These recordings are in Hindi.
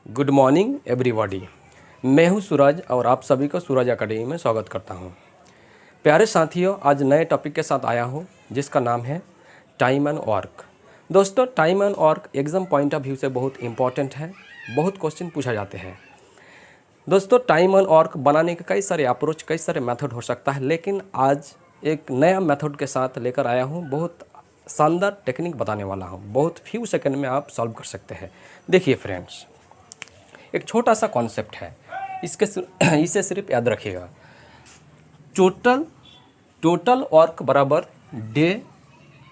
Good morning everybody. मैं हूं सूरज और आप सभी को सूरज एकेडमी में स्वागत करता हूं। प्यारे साथियों, आज नए टॉपिक के साथ आया हूं जिसका नाम है टाइम एंड वर्क। दोस्तों, time and work exam point of view से बहुत इंपॉर्टेंट है। बहुत क्वेश्चन पूछा जाते हैं। दोस्तों, टाइम एंड वर्क बनाने के कई सारे अप्रोच, कई सारे मेथड हो सकता है, लेकिन आज एक नया मेथड के साथ लेकर आया हूँ। बहुत शानदार टेक्निक बताने वाला हूँ। बहुत फ्यू सेकंड में आप सॉल्व कर सकते हैं। देखिए फ्रेंड्स, एक छोटा सा कॉन्सेप्ट है, इसे सिर्फ याद रखिएगा। टोटल वर्क बराबर day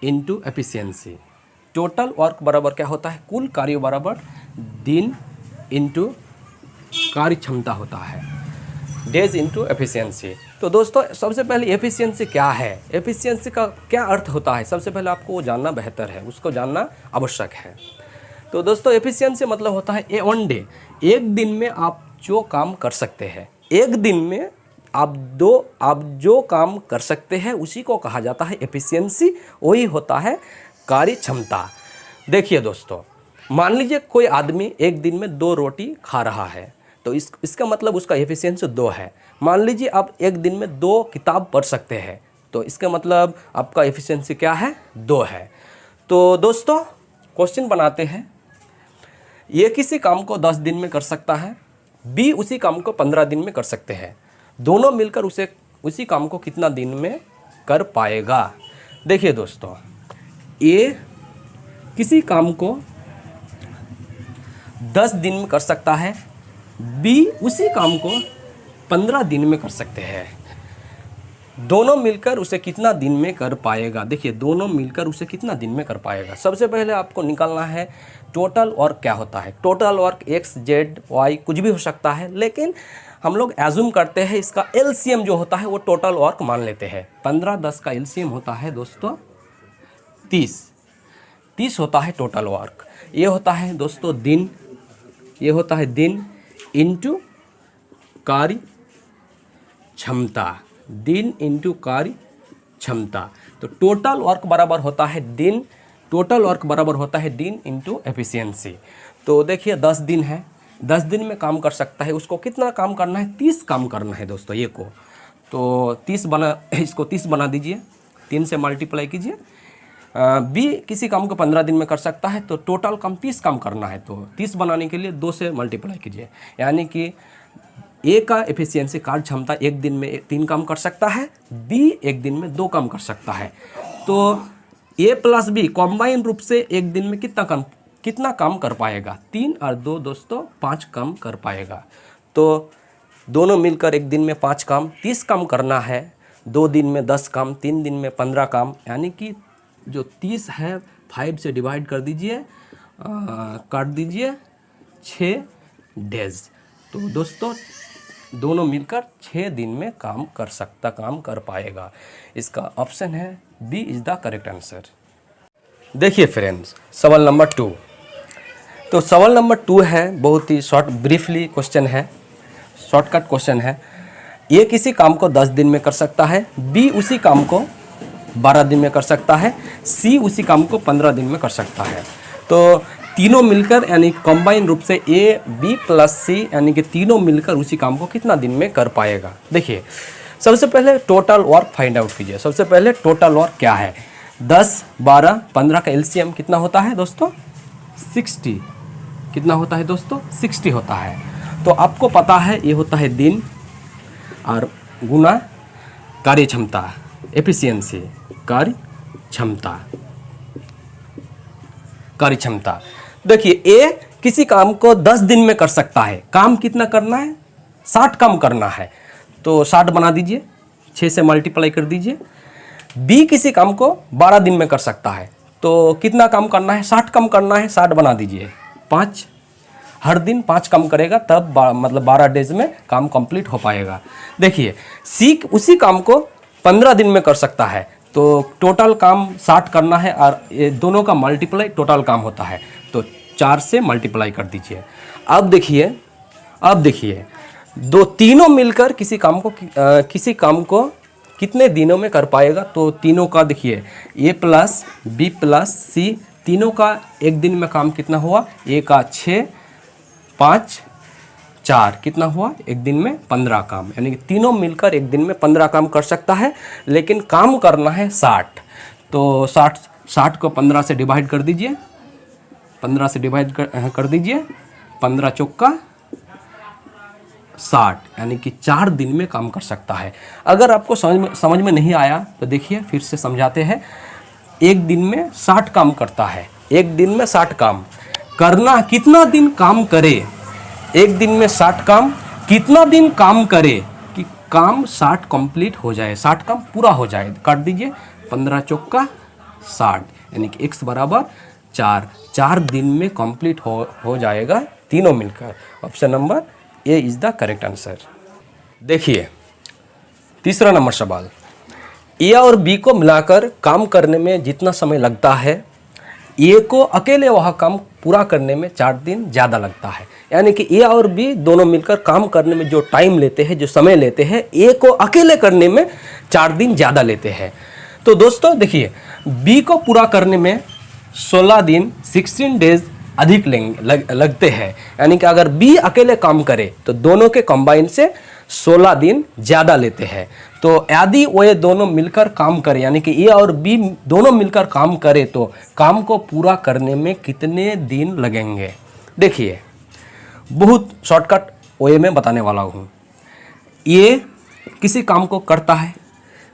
into efficiency. Total work बराबर क्या होता है? कुल कार्य बराबर दिन इनटू कार्य क्षमता होता है, डेज इनटू एफिशिएंसी। तो दोस्तों, सबसे पहले एफिशिएंसी क्या है, एफिशिएंसी का क्या अर्थ होता है, सबसे पहले आपको वो जानना बेहतर है, उसको जानना आवश्यक है। तो दोस्तों, एफिशिएंसी मतलब होता है ए वन डे, एक दिन में आप जो काम कर सकते हैं, एक दिन में आप जो काम कर सकते हैं उसी को कहा जाता है एफिशिएंसी। वही होता है कार्य क्षमता। देखिए दोस्तों, मान लीजिए कोई आदमी एक दिन में 2 रोटी खा रहा है, तो इसका मतलब उसका एफिशिएंसी 2 है। मान लीजिए आप एक दिन में 2 किताब पढ़ सकते हैं, तो इसका मतलब आपका एफिशिएंसी क्या है? 2 है। तो दोस्तों, क्वेश्चन बनाते हैं। ये किसी काम को 10 दिन में कर सकता है, बी उसी काम को 15 दिन में कर सकते हैं। दोनों मिलकर उसी काम को कितना दिन में कर पाएगा? देखिए दोस्तों, ए किसी काम को 10 दिन में कर सकता है, बी उसी काम को 15 दिन में कर सकते हैं। दोनों मिलकर उसे कितना दिन में कर पाएगा? देखिए, दोनों मिलकर उसे कितना दिन में कर पाएगा। सबसे पहले आपको निकालना है टोटल वर्क क्या होता है। Total work X Z Y कुछ भी हो सकता है, लेकिन हम लोग एज्यूम करते हैं इसका एलसीएम जो होता है वो टोटल वर्क मान लेते हैं। 15-10 का एलसीएम होता है दोस्तों 30 होता है टोटल वर्क। ये होता है दोस्तों दिन, ये होता है दिन इंटू कार्य क्षमता, दिन इंटू कार्य क्षमता। तो टोटल वर्क बराबर होता है दिन, टोटल वर्क बराबर होता है दिन इंटू एफिशिएंसी। तो देखिए 10 दिन है, 10 दिन में काम कर सकता है, उसको कितना काम करना है? 30 काम करना है दोस्तों ये को। तो इसको 30 बना दीजिए, 3 से मल्टीप्लाई कीजिए। बी किसी काम को 15 दिन में कर सकता है, तो टोटल काम 30 काम करना है, तो 30 बनाने के लिए 2 से मल्टीप्लाई कीजिए। यानी कि ए का एफिशिएंसी कार्य क्षमता एक दिन में 3 काम कर सकता है, बी एक दिन में 2 काम कर सकता है। तो ए प्लस बी कॉम्बाइन रूप से एक दिन में कितना काम कर पाएगा? 3 और 2 दोस्तों 5 काम कर पाएगा। तो दोनों मिलकर एक दिन में 5 काम, 30 काम करना है। 2 दिन में 10 काम, 3 दिन में 15 काम, यानी कि जो 30 है 5 से डिवाइड कर दीजिए, काट दीजिए 6 डेज। तो दोस्तों, दोनों मिलकर 6 दिन में काम कर पाएगा। इसका ऑप्शन है B is the correct answer. देखिए फ्रेंड्स, सवाल नंबर 2। तो सवाल नंबर 2 है, बहुत ही शॉर्ट ब्रीफली क्वेश्चन है, शॉर्टकट क्वेश्चन है। ये किसी काम को 10 दिन में कर सकता है, बी उसी काम को 12 दिन में कर सकता है, सी उसी काम को 15 दिन में कर सकता है। तो तीनों मिलकर यानी कंबाइन रूप से ए बी प्लस सी, यानी कि तीनों मिलकर उसी काम को कितना दिन में कर पाएगा? देखिए, सबसे पहले टोटल वर्क फाइंड आउट कीजिए। सबसे पहले टोटल वर्क क्या है? 10, 12, 15 का एलसीएम कितना होता है दोस्तों? 60। कितना होता है दोस्तों? 60 होता है। तो आपको पता है ये होता है दिन और गुना कार्य क्षमता, एफिशिएंसी कार्य क्षमता। देखिए, ए किसी काम को 10 दिन में कर सकता है। काम कितना करना है? 60 काम करना है, तो 60 बना दीजिए, 6 से मल्टीप्लाई कर दीजिए। बी किसी काम को 12 दिन में कर सकता है, तो कितना काम करना है? 60 काम करना है, 60 बना दीजिए, 5। हर दिन 5 काम करेगा, तब मतलब 12 डेज में काम कंप्लीट हो पाएगा। देखिए, सी उसी काम को 15 दिन में कर सकता है, तो टोटल काम 60 करना है और ये दोनों का मल्टीप्लाई टोटल काम होता है, तो 4 से मल्टीप्लाई कर दीजिए। अब देखिए तीनों मिलकर किसी काम को कितने दिनों में कर पाएगा? तो तीनों का देखिए, ए प्लस बी प्लस सी, तीनों का एक दिन में काम कितना हुआ? ए का 6, 5 4 कितना हुआ, एक दिन में 15 काम, यानी कि तीनों मिलकर एक दिन में 15 काम कर सकता है, लेकिन काम करना है 60। तो 60 को 15 से डिवाइड कर दीजिए, 15 से डिवाइड कर दीजिए, 15 चौका 60, यानी कि 4 दिन में काम कर सकता है। अगर आपको समझ में नहीं आया तो देखिए फिर से समझाते हैं। एक दिन में 60 काम करता है, एक दिन में 60 काम करना, कितना दिन काम करे, एक दिन में 60 काम कितना दिन काम करे कि काम 60 कंप्लीट हो जाए, 60 काम पूरा हो जाए। काट दीजिए, 15 चौका 60, यानी कि x बराबर 4 दिन में कंप्लीट हो जाएगा तीनों मिलकर। Option number A is the correct answer. देखिए तीसरा नंबर सवाल, ए और बी को मिलाकर काम करने में जितना समय लगता है, ए को अकेले वह काम पूरा करने में 4 दिन ज़्यादा लगता है। यानी कि ए और बी दोनों मिलकर काम करने में जो टाइम लेते हैं, जो समय लेते हैं, ए को अकेले करने में 4 दिन ज़्यादा लेते हैं। तो दोस्तों देखिए, बी को पूरा करने में 16 दिन 16 डेज अधिक लगते हैं। यानी कि अगर बी अकेले काम करे तो दोनों के कंबाइन से 16 दिन ज़्यादा लेते हैं। तो यदि वो दोनों मिलकर काम करें, यानी कि ए और बी दोनों मिलकर काम करें, तो काम को पूरा करने में कितने दिन लगेंगे। देखिए बहुत शॉर्टकट वे में बताने वाला हूँ। ए किसी काम को करता है,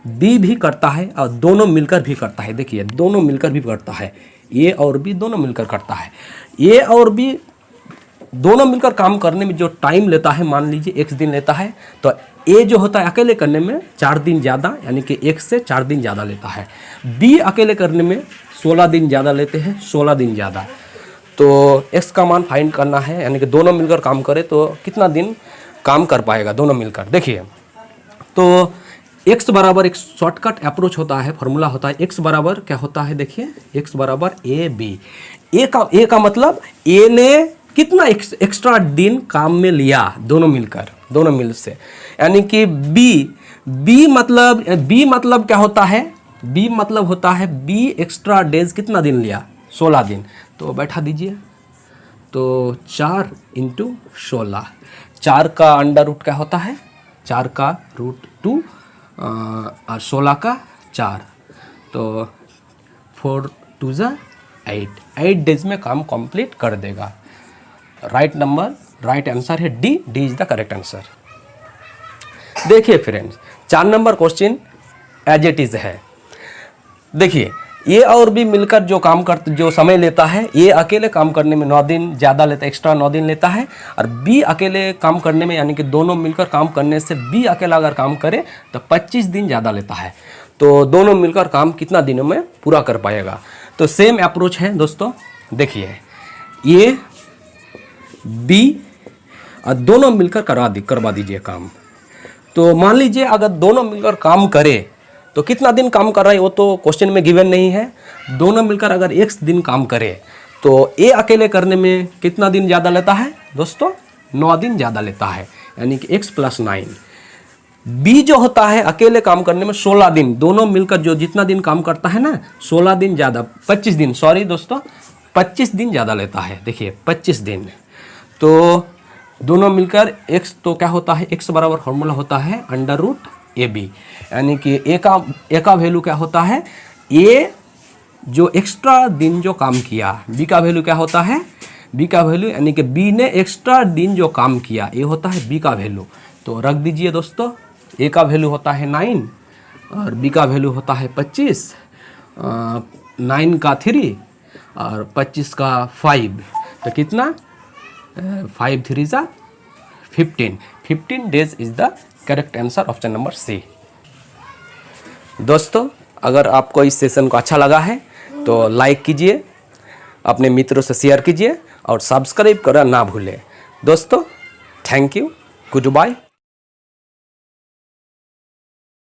बी भी करता है और दोनों मिलकर भी करता है। देखिए दोनों मिलकर भी करता है, ए और बी दोनों मिलकर करता है। ए और बी दोनों मिलकर काम करने में जो टाइम लेता है, मान लीजिए x दिन लेता है, तो ए जो होता है अकेले करने में 4 दिन ज़्यादा, यानी कि x से 4 दिन ज़्यादा लेता है। बी अकेले करने में 16 दिन ज़्यादा लेते हैं, 16 दिन ज़्यादा। तो x का मान फाइंड करना है, यानी कि दोनों मिलकर काम करे तो कितना दिन काम कर पाएगा दोनों मिलकर। देखिए तो x बराबर एक शॉर्टकट अप्रोच होता है, फॉर्मूला होता है। x बराबर क्या होता है, देखिए x बराबर ए बी। ए का मतलब ए ने कितना एक्स्ट्रा दिन काम में लिया दोनों मिलकर, दोनों मिल से, यानी कि बी मतलब क्या होता है, बी मतलब होता है बी एक्स्ट्रा डेज कितना दिन लिया, 16 दिन। तो बैठा दीजिए, तो 4 × 16, 4 का अंडर रूट क्या होता है, 4 का रूट 2 और 16 का 4, तो 4 2 ज़ा 8 डेज में काम कंप्लीट कर देगा। राइट आंसर है D is the correct answer. देखिए friends 4 number question as it is है। देखिए ए और बी मिलकर जो काम करते, जो समय लेता है, ए अकेले काम करने में 9 दिन ज़्यादा लेता है, एक्स्ट्रा 9 दिन लेता है, और बी अकेले काम करने में, यानी कि दोनों मिलकर काम करने से बी अकेला अगर काम करे तो 25 दिन ज़्यादा लेता है। तो दोनों मिलकर काम कितना दिनों में पूरा कर पाएगा। तो सेम अप्रोच है दोस्तों। देखिए ए बी और दोनों मिलकर करवा दीजिए काम। तो मान लीजिए अगर दोनों मिलकर काम करे तो कितना दिन काम कर रहा है वो तो क्वेश्चन में गिवन नहीं है। दोनों मिलकर अगर एक दिन काम करे तो ए अकेले करने में कितना दिन ज़्यादा लेता है दोस्तों, 9 दिन ज़्यादा लेता है, यानी कि x + 9। बी जो होता है अकेले काम करने में 16 दिन, दोनों मिलकर जो जितना दिन काम करता है ना, 16 दिन ज़्यादा, 25 दिन, सॉरी दोस्तों 25 दिन ज़्यादा लेता है। देखिए 25 दिन। तो दोनों मिलकर x तो क्या होता है, x बराबर फॉर्मूला होता है √AB, यानी कि ए का वैल्यू क्या होता है, ए जो एक्स्ट्रा दिन जो काम किया, बी का वैल्यू क्या होता है, बी का वैल्यू, यानी कि बी ने एक्स्ट्रा दिन जो काम किया, ये होता है बी का वैल्यू। तो रख दीजिए दोस्तों, ए का वैल्यू होता है 9 और बी का वैल्यू होता है 25, 9 का 3 और 25 का 5, तो कितना 5 3 ज़ा 15 days is the correct answer, option number C. दोस्तों अगर आपको इस सेशन को अच्छा लगा है तो लाइक कीजिए, अपने मित्रों से शेयर कीजिए और सब्सक्राइब करना ना भूलें। दोस्तों थैंक यू, गुड बाय।